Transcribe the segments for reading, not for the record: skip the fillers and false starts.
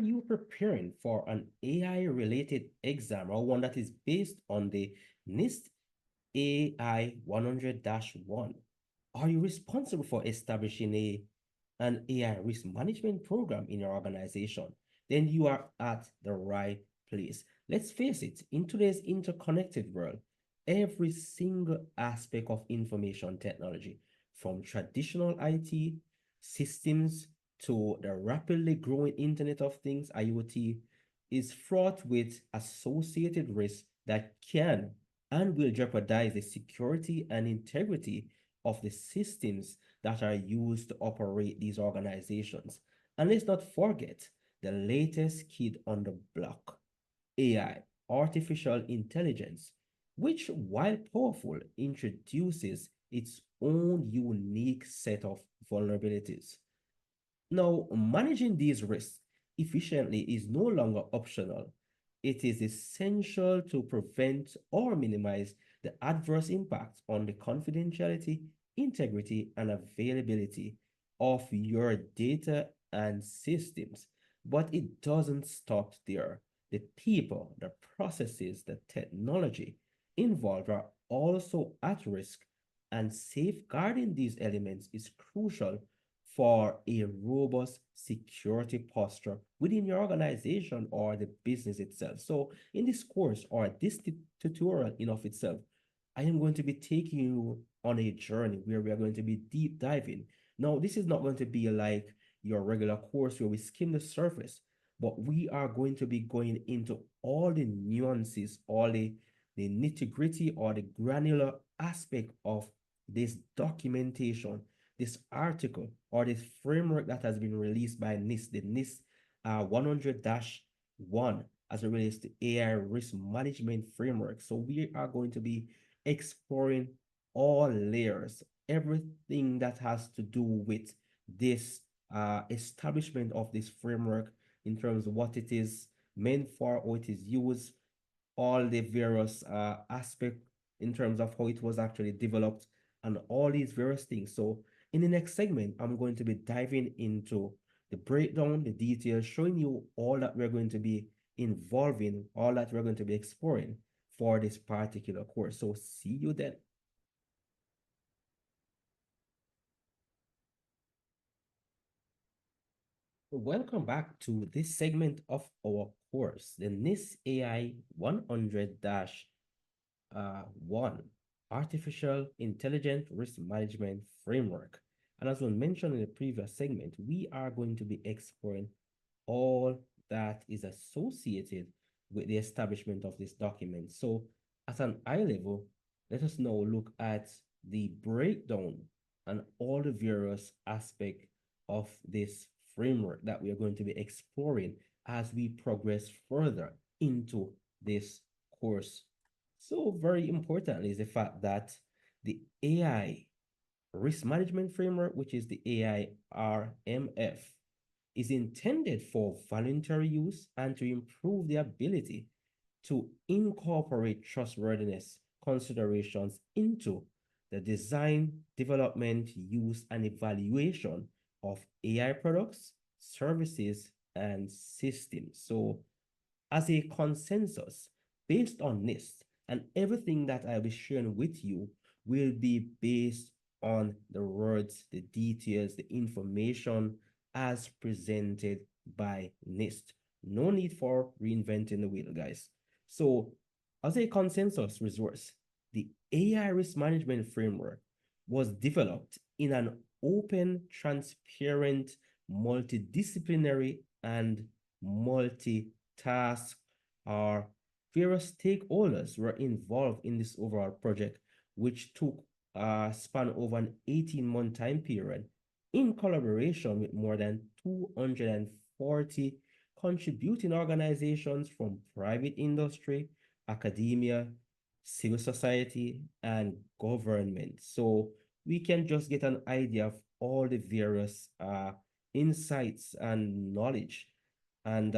you preparing for an AI-related exam or one that is based on the NIST AI 100-1? Are you responsible for establishing an AI risk management program in your organization? Then you are at the right place. Let's face it, in today's interconnected world, every single aspect of information technology, from traditional IT systems to the rapidly growing Internet of Things, IoT, is fraught with associated risks that can and will jeopardize the security and integrity of the systems that are used to operate these organizations. And let's not forget the latest kid on the block, AI, artificial intelligence, which, while powerful, introduces its own unique set of vulnerabilities. Now, managing these risks efficiently is no longer optional. It is essential to prevent or minimize the adverse impacts on the confidentiality, integrity, and availability of your data and systems. But it doesn't stop there. The people, the processes, the technology involved are also at risk, and safeguarding these elements is crucial for a robust security posture within your organization or the business itself. So in this course or this tutorial in of itself, I am going to be taking you on a journey where we are going to be deep diving. Now, this is not going to be like your regular course where we skim the surface, but we are going to be going into all the nuances, all the nitty-gritty or the granular aspect of this documentation, this article or this framework that has been released by NIST, the NIST 100-1, as it relates to AI risk management framework. So we are going to be exploring all layers, everything that has to do with this establishment of this framework in terms of what it is meant for, how it is used, all the various aspects in terms of how it was actually developed, and all these various things. So in the next segment, I'm going to be diving into the breakdown, the details, showing you all that we're going to be involving, all that we're going to be exploring for this particular course. So see you then. Welcome back to this segment of our course, the NIST AI 100-1 Artificial Intelligent Risk Management Framework. And as we mentioned in the previous segment, we are going to be exploring all that is associated with the establishment of this document. So at an eye level, let us now look at the breakdown and all the various aspects of this framework that we are going to be exploring as we progress further into this course. So very importantly is the fact that the AI risk management framework, which is the AI RMF, is intended for voluntary use and to improve the ability to incorporate trustworthiness considerations into the design, development, use, and evaluation of AI products, services, and systems. So as a consensus, based on NIST, and everything that I'll be sharing with you will be based on the words, the details, the information as presented by NIST. No need for reinventing the wheel, guys. So as a consensus resource, the AI risk management framework was developed in an open, transparent, multidisciplinary, and multi-task or various stakeholders were involved in this overall project, which took span over an 18-month time period in collaboration with more than 240 contributing organizations from private industry, academia, civil society, and government. So we can just get an idea of all the various insights and knowledge and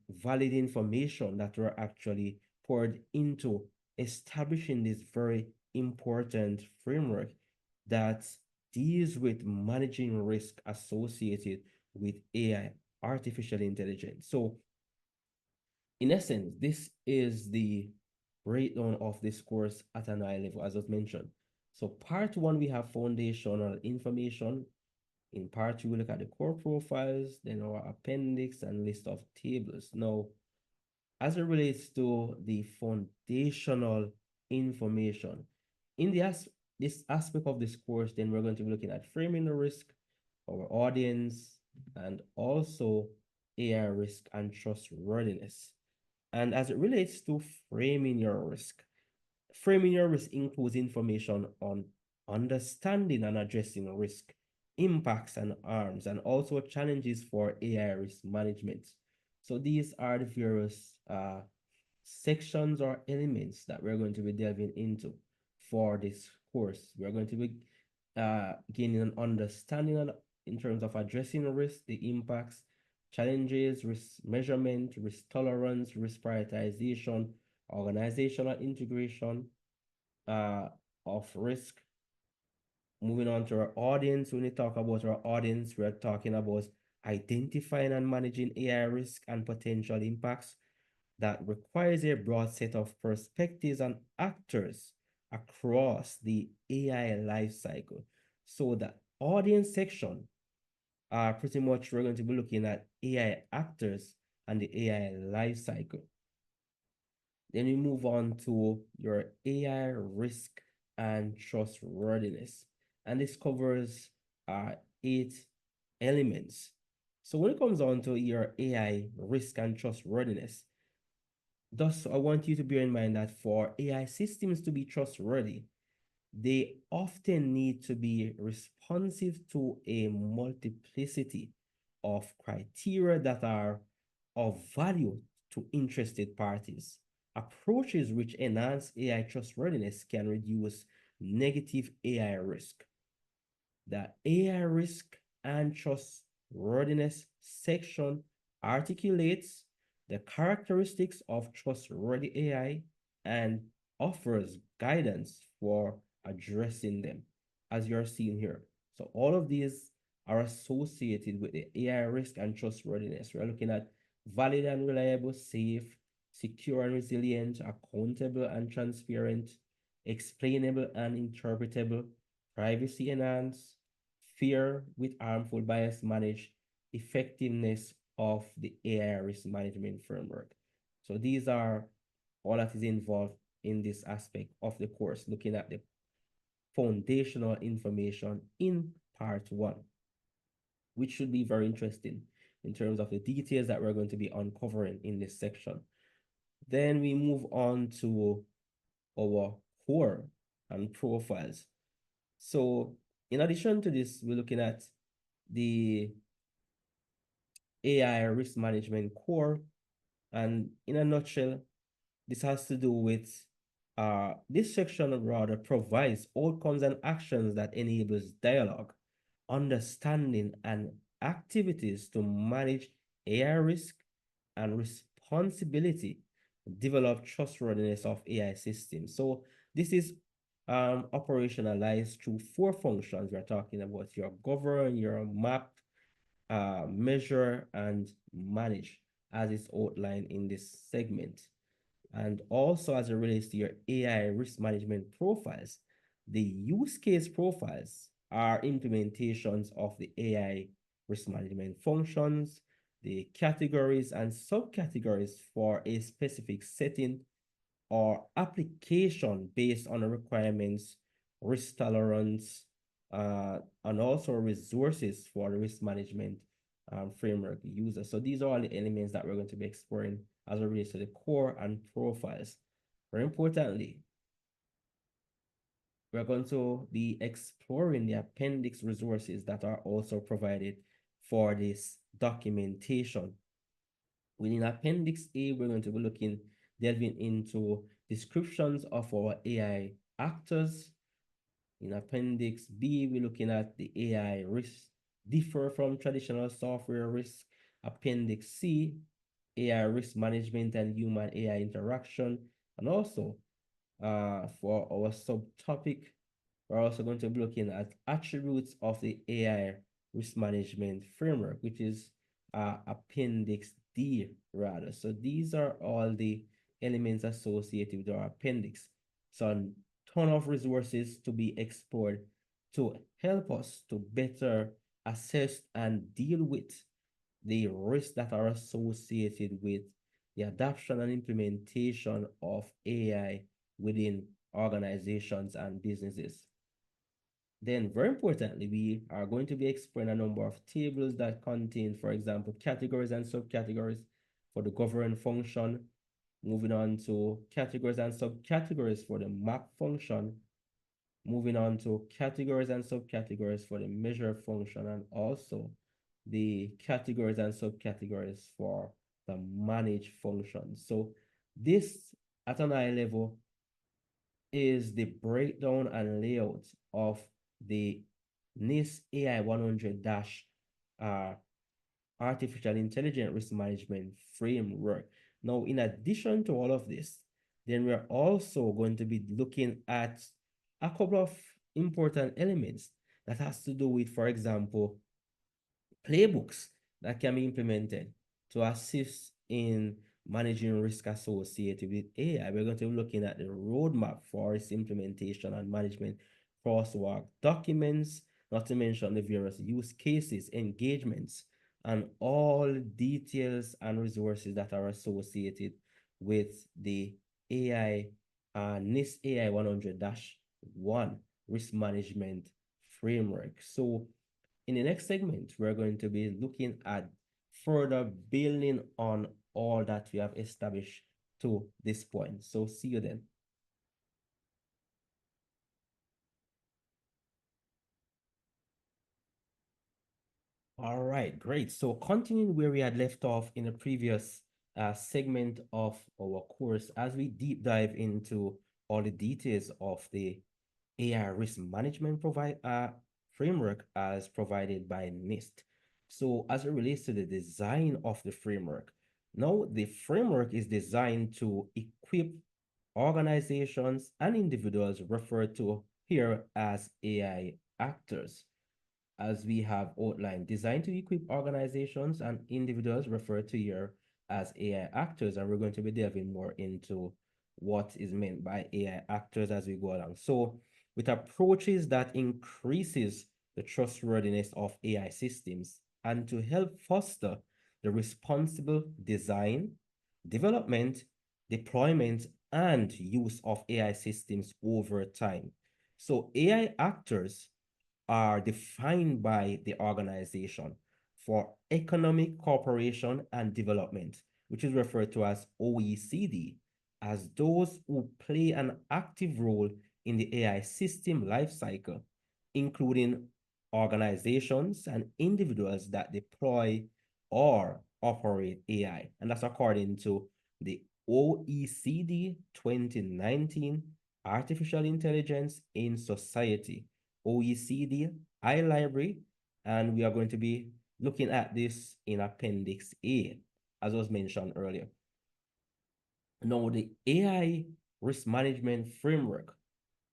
valid information that were actually poured into establishing this very important framework that deals with managing risk associated with AI, artificial intelligence. So in essence, this is the breakdown of this course at an high level, as I mentioned. So part one, we have foundational information. In part two, we look at the core profiles, then our appendix and list of tables. Now, as it relates to the foundational information, in this aspect of this course, then we're going to be looking at framing the risk, our audience, and also AI risk and trustworthiness. And as it relates to framing your risk includes information on understanding and addressing risk, impacts and harms, and also challenges for AI risk management. So these are the various sections or elements that we're going to be delving into for this course. We're going to be gaining an understanding in terms of addressing risk, the impacts, challenges, risk measurement, risk tolerance, risk prioritization, organizational integration of risk. Moving on to our audience, when we talk about our audience, we're talking about identifying and managing AI risk and potential impacts that requires a broad set of perspectives and actors across the AI lifecycle. So the audience section, pretty much we're going to be looking at AI actors and the AI lifecycle. Then we move on to your AI risk and trustworthiness. And this covers 8 elements. So when it comes on to your AI risk and trustworthiness, thus I want you to bear in mind that for AI systems to be trustworthy, they often need to be responsive to a multiplicity of criteria that are of value to interested parties. Approaches which enhance AI trustworthiness can reduce negative AI risk. The AI risk and trustworthiness section articulates the characteristics of trustworthy AI and offers guidance for addressing them, as you're seeing here. So all of these are associated with the AI risk and trustworthiness. We're looking at valid and reliable, safe, secure and resilient, accountable and transparent, explainable and interpretable, privacy enhanced, fear with harmful bias managed, effectiveness of the AI risk management framework. So these are all that is involved in this aspect of the course, looking at the foundational information in part one, which should be very interesting in terms of the details that we're going to be uncovering in this section. Then we move on to our core and profiles. So in addition to this, we're looking at the AI risk management core. And in a nutshell, this has to do with this section rather provides outcomes and actions that enables dialogue, understanding, and activities to manage AI risk and responsibility, develop trustworthiness of AI systems. So this is operationalized through 4 functions. We're talking about your govern, your map, measure, and manage, as is outlined in this segment. And also as it relates to your AI risk management profiles, the use case profiles are implementations of the AI risk management functions, the categories and subcategories for a specific setting or application based on the requirements, risk tolerance, and also resources for the risk management framework user. So these are all the elements that we're going to be exploring as it relates to the core and profiles. Very importantly, we're going to be exploring the appendix resources that are also provided for this documentation. Within Appendix A, we're going to be delving into descriptions of our AI actors. In Appendix B, we're looking at the AI risks differ from traditional software risks. Appendix C, AI risk management and human AI interaction. And also, for our subtopic, we're also going to be looking at attributes of the AI risk management framework, which is Appendix D rather. So these are all the elements associated with our appendix. So a ton of resources to be explored to help us to better assess and deal with the risks that are associated with the adoption and implementation of AI within organizations and businesses. Then, very importantly, we are going to be exploring a number of tables that contain, for example, categories and subcategories for the govern function, moving on to categories and subcategories for the map function, moving on to categories and subcategories for the measure function, and also the categories and subcategories for the manage function. So this at an eye level is the breakdown and layout of the NIST AI 100 artificial intelligence risk management framework. Now, in addition to all of this, then we're also going to be looking at a couple of important elements that has to do with, for example, playbooks that can be implemented to assist in managing risk associated with AI. We're going to be looking at the roadmap for its implementation and management, crosswalk documents, not to mention the various use cases, engagements, and all details and resources that are associated with the AI NIST AI 100-1 risk management framework. So in the next segment, we're going to be looking at further building on all that we have established to this point. So see you then. All right, great. So continuing where we had left off in the previous segment of our course, as we deep dive into all the details of the AI risk management framework as provided by NIST. So as it relates to the design of the framework, now the framework is designed to equip organizations and individuals referred to here as AI actors, as we have outlined, designed to equip organizations and individuals referred to here as AI actors. And we're going to be delving more into what is meant by AI actors as we go along. So with approaches that increases the trustworthiness of AI systems and to help foster the responsible design, development, deployment, and use of AI systems over time. So AI actors are defined by the Organization for Economic Cooperation and Development, which is referred to as OECD, as those who play an active role in the AI system lifecycle, including organizations and individuals that deploy or operate AI. And that's according to the OECD 2019 Artificial Intelligence in Society, OECD iLibrary, and we are going to be looking at this in Appendix A, as was mentioned earlier. Now, the AI risk management framework,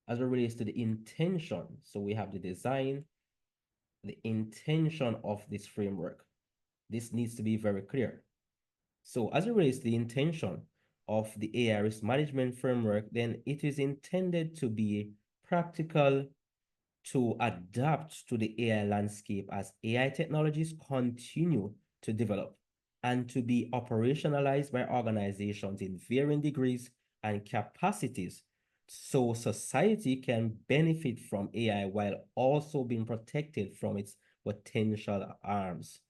as it relates to the intention, so we have the design, the intention of this framework. This needs to be very clear. So as it relates to the intention of the AI risk management framework, then it is intended to be practical, to adapt to the AI landscape as AI technologies continue to develop, and to be operationalized by organizations in varying degrees and capacities, so society can benefit from AI while also being protected from its potential harms.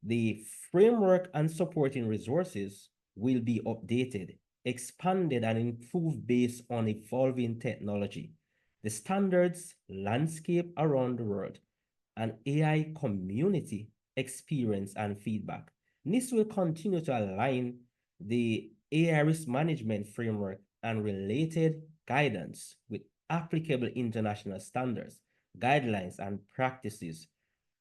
The framework and supporting resources will be updated, expanded, and improved based on evolving technology, the standards landscape around the world, and AI community experience and feedback. NIST will continue to align the AI risk management framework and related guidance with applicable international standards, guidelines, and practices.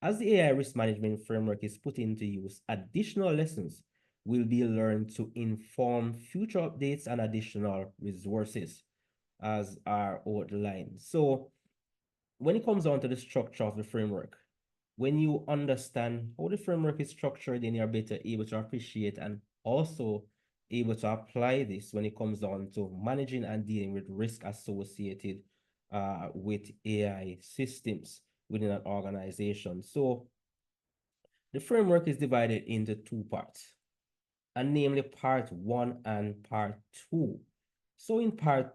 As the AI risk management framework is put into use, additional lessons will be learned to inform future updates and additional resources as are outlined. So when it comes down to the structure of the framework, when you understand how the framework is structured, then you're better able to appreciate and also able to apply this when it comes down to managing and dealing with risk associated with AI systems within an organization. So the framework is divided into two parts, and namely part one and part two. So in part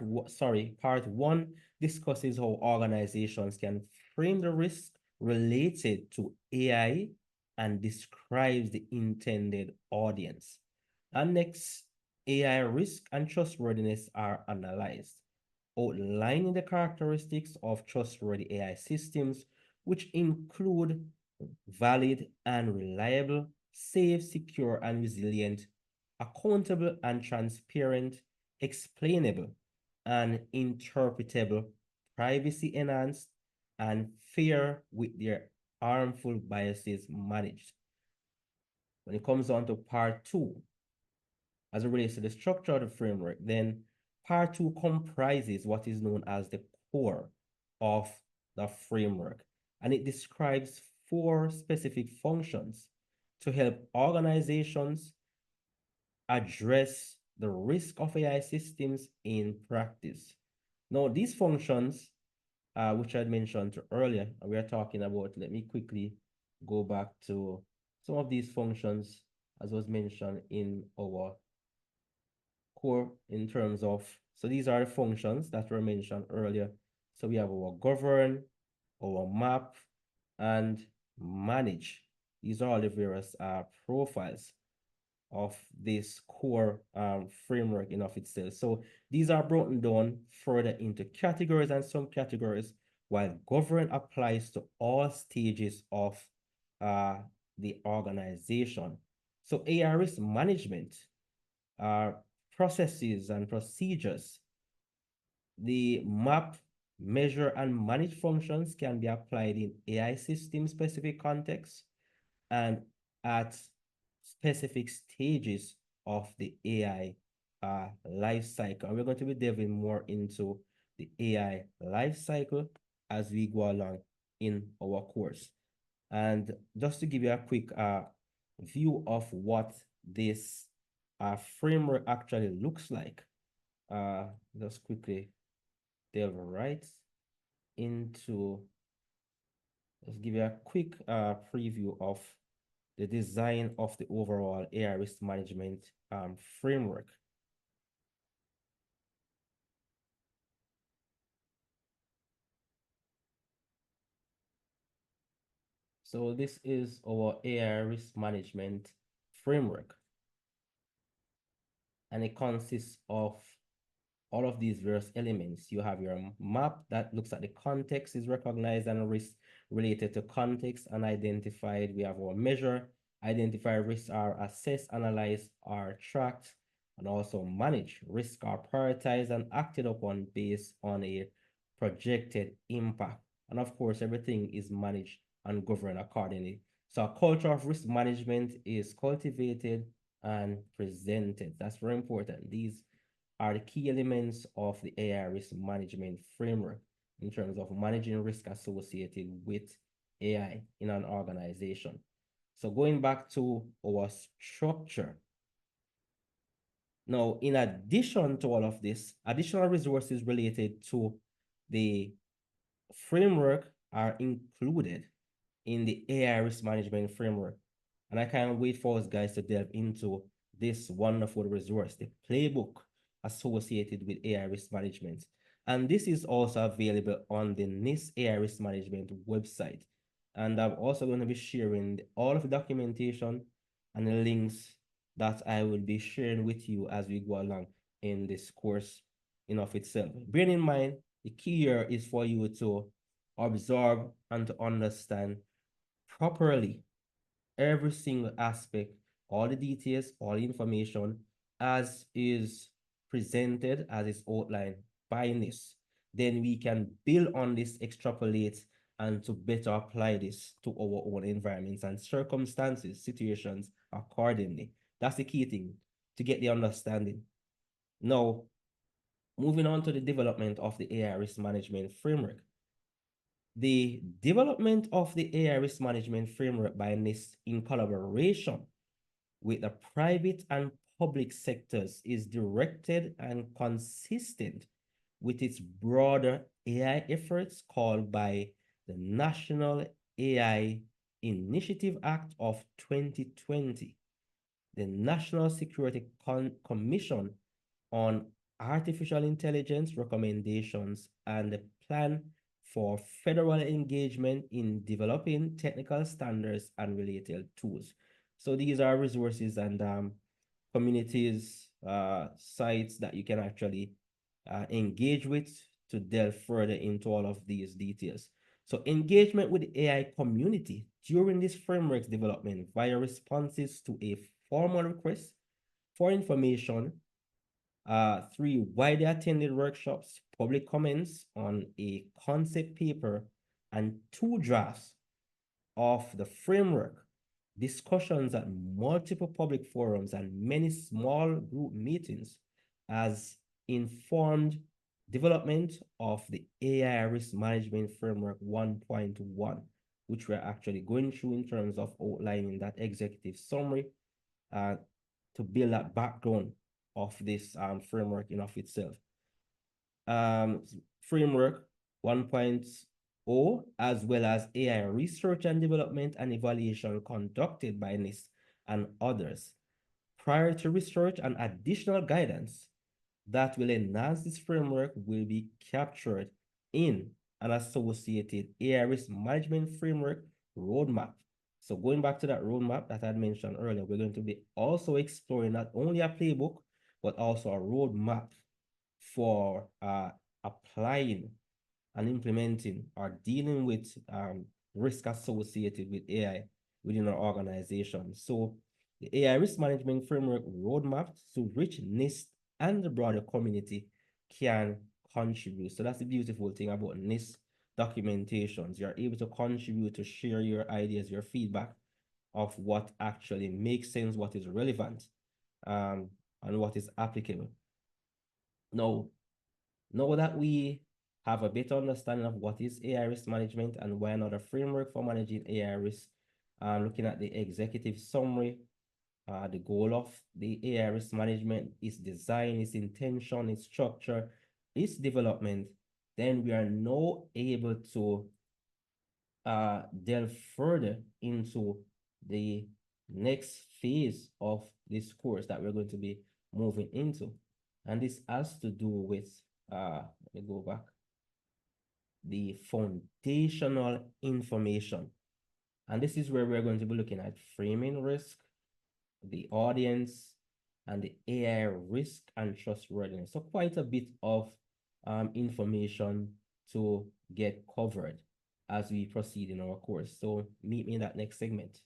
one discusses how organizations can frame the risk related to AI and describes the intended audience. And next, AI risk and trustworthiness are analyzed, outlining the characteristics of trustworthy AI systems, which include valid and reliable, safe, secure, and resilient, accountable and transparent, explainable and interpretable, privacy enhanced, and fair with their harmful biases managed. When it comes on to part two, as it relates to the structure of the framework, then part two comprises what is known as the core of the framework, and it describes four specific functions to help organizations address the risk of AI systems in practice. Now, these functions, which I mentioned earlier, we are talking about, let me quickly go back to some of these functions as was mentioned in our core in terms of, so these are the functions that were mentioned earlier. So we have our govern, our map, and manage. These are all the various profiles of this core framework in of itself. So these are broken down further into categories and subcategories, while govern applies to all stages of the organization. So AI risk management are processes and procedures. The map, measure, and manage functions can be applied in AI system specific contexts and at specific stages of the AI life cycle. And we're going to be delving more into the AI life cycle as we go along in our course. And just to give you a quick view of what this framework actually looks like, just quickly delve right into, let's give you a quick preview of the design of the overall AI risk management framework. So this is our AI risk management framework, and it consists of all of these various elements. You have your map that looks at the context is recognized and risk related to context and identified. We have our measure, identify risks are assessed, analyzed, are tracked, and also manage. Risks are prioritized and acted upon based on a projected impact. And of course, everything is managed and governed accordingly. So a culture of risk management is cultivated and presented. That's very important. These are the key elements of the AI risk management framework in terms of managing risk associated with AI in an organization. So going back to our structure. Now, in addition to all of this, additional resources related to the framework are included in the AI risk management framework. And I can't wait for us guys to delve into this wonderful resource, the playbook associated with AI risk management. And this is also available on the NIST AI risk management website. And I'm also going to be sharing all of the documentation and the links that I will be sharing with you as we go along in this course in of itself. Bear in mind, the key here is for you to observe and to understand properly every single aspect, all the details, all the information as is presented, as is outlined by NIST. Then we can build on this, extrapolate, and to better apply this to our own environments and circumstances, situations accordingly. That's the key thing, to get the understanding. Now, moving on to the development of the AI risk management framework. The development of the AI risk management framework by NIST in collaboration with the private and public sectors is directed and consistent with its broader AI efforts called by the National AI Initiative Act of 2020, the National Security Commission on Artificial Intelligence recommendations, and the plan for federal engagement in developing technical standards and related tools. So these are resources and communities, sites that you can actually engage with to delve further into all of these details. So engagement with the AI community during this framework's development via responses to a formal request for information, 3 widely attended workshops, public comments on a concept paper, and 2 drafts of the framework, discussions at multiple public forums, and many small group meetings has informed development of the AI Risk Management Framework 1.1, which we're actually going through in terms of outlining that executive summary to build that background of this framework in of itself. Framework 1.0, as well as AI research and development and evaluation conducted by NIST and others. Prior to research and additional guidance that will enhance this framework will be captured in an associated AI risk management framework roadmap. So going back to that roadmap that I had mentioned earlier, we're going to be also exploring not only a playbook, but also a roadmap for applying and implementing or dealing with risk associated with AI within our organization. So the AI risk management framework roadmap to which NIST and the broader community can contribute. So that's the beautiful thing about NIST documentations. You're able to contribute, to share your ideas, your feedback of what actually makes sense, what is relevant, and what is applicable. Now that we have a better understanding of what is AI risk management and why another framework for managing AI risk, looking at the executive summary, the goal of the AI risk management, its design, its intention, its structure, its development, then we are now able to delve further into the next phase of this course that we're going to be moving into. And this has to do with, let me go back, the foundational information. And this is where we're going to be looking at framing risk, the audience, and the AI risk and trustworthiness. So quite a bit of information to get covered as we proceed in our course. So meet me in that next segment.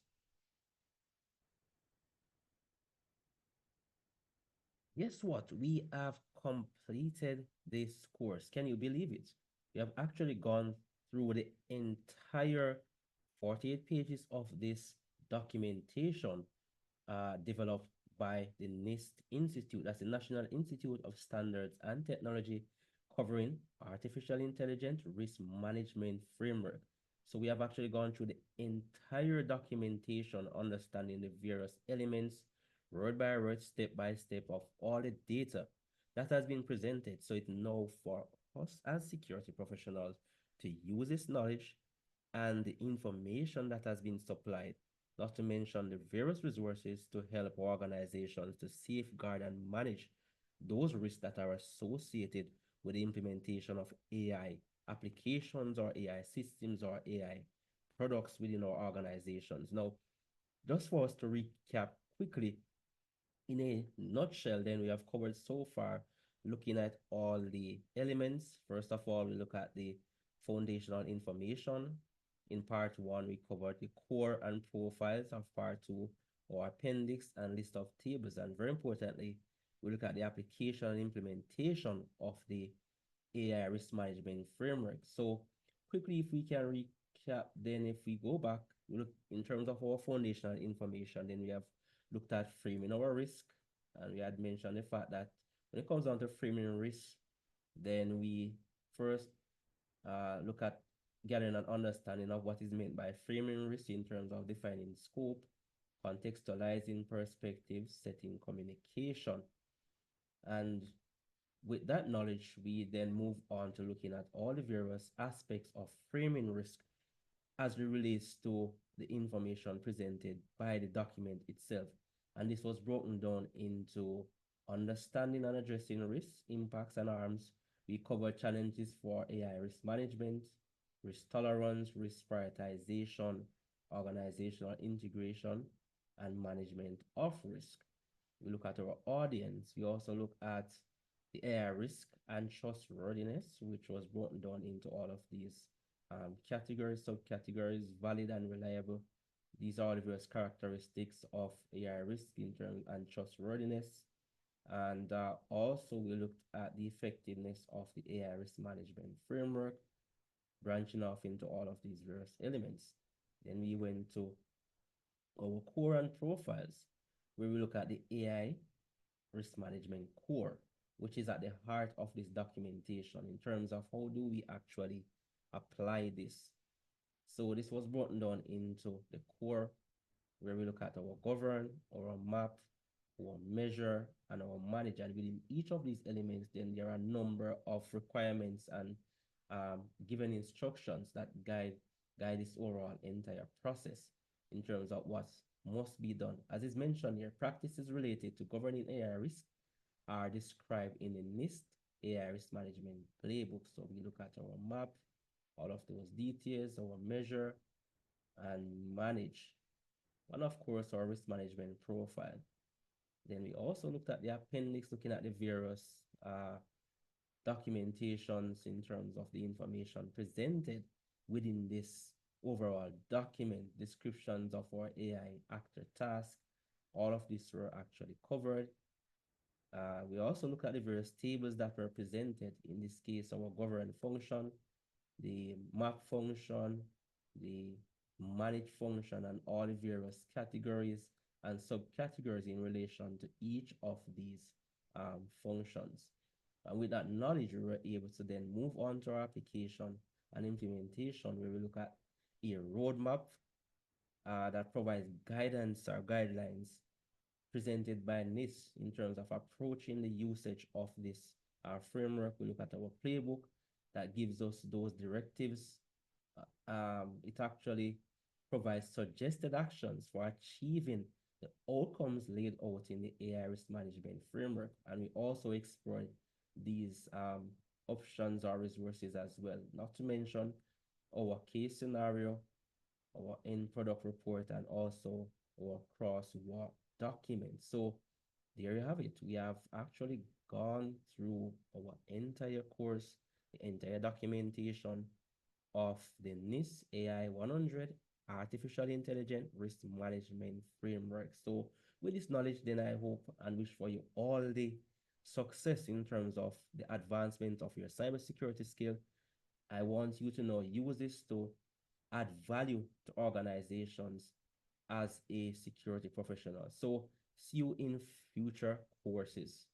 Guess what? We have completed this course. Can you believe it? We have actually gone through the entire 48 pages of this documentation developed by the NIST Institute. That's the National Institute of Standards and Technology, covering artificial intelligence risk management framework. So we have actually gone through the entire documentation, understanding the various elements, word by word, step by step, of all the data that has been presented. So it's now for us as security professionals to use this knowledge and the information that has been supplied, not to mention the various resources to help organizations to safeguard and manage those risks that are associated with the implementation of AI applications or AI systems or AI products within our organizations. Now, just for us to recap quickly, in a nutshell, then we have covered so far, looking at all the elements. First of all, we look at the foundational information. In part 1, we covered the core and profiles. Of part 2, our appendix and list of tables. And very importantly, we look at the application and implementation of the AI risk management framework. So quickly, if we can recap, then if we go back, we look in terms of our foundational information, then we have looked at framing our risk, and we had mentioned the fact that when it comes down to framing risk, then we first look at gathering an understanding of what is meant by framing risk in terms of defining scope, contextualizing perspectives, setting communication. And with that knowledge, we then move on to looking at all the various aspects of framing risk as it relates to the information presented by the document itself. And this was broken down into understanding and addressing risks, impacts, and harms. We covered challenges for AI risk management, risk tolerance, risk prioritization, organizational integration, and management of risk. We look at our audience. We also look at the AI risk and trustworthiness, which was broken down into all of these categories, subcategories, valid and reliable. These are the various characteristics of AI risk in terms and trustworthiness. And also we looked at the effectiveness of the AI risk management framework, branching off into all of these various elements. Then we went to our core and profiles, where we look at the AI risk management core, which is at the heart of this documentation in terms of how do we actually apply this. So this was broken down into the core, where we look at our govern, our map, our measure, and our manage. And within each of these elements, then there are a number of requirements and given instructions that guide this overall entire process in terms of what must be done. As is mentioned here, practices related to governing AI risk are described in the NIST AI risk management playbook. So we look at our map, all of those details, our measure, and manage. And of course, our risk management profile. Then we also looked at the appendix, looking at the various documentations in terms of the information presented within this overall document, descriptions of our AI actor task. All of these were actually covered. We also look at the various tables that were presented, in this case, our govern function, the map function, the manage function, and all the various categories and subcategories in relation to each of these functions. And with that knowledge, we were able to then move on to our application and implementation, where we look at a roadmap that provides guidance or guidelines presented by NIST in terms of approaching the usage of this framework. We look at our playbook that gives us those directives. It actually provides suggested actions for achieving the outcomes laid out in the AI risk management framework. And we also explore these options or resources as well, not to mention our case scenario, our end product report, and also our crosswalk document. So there you have it. We have actually gone through our entire course, the entire documentation of the NIST AI 100 Artificial Intelligence Risk Management Framework. So with this knowledge, then I hope and wish for you all the success in terms of the advancement of your cybersecurity skill. I want you to know, use this to add value to organizations as a security professional. So see you in future courses.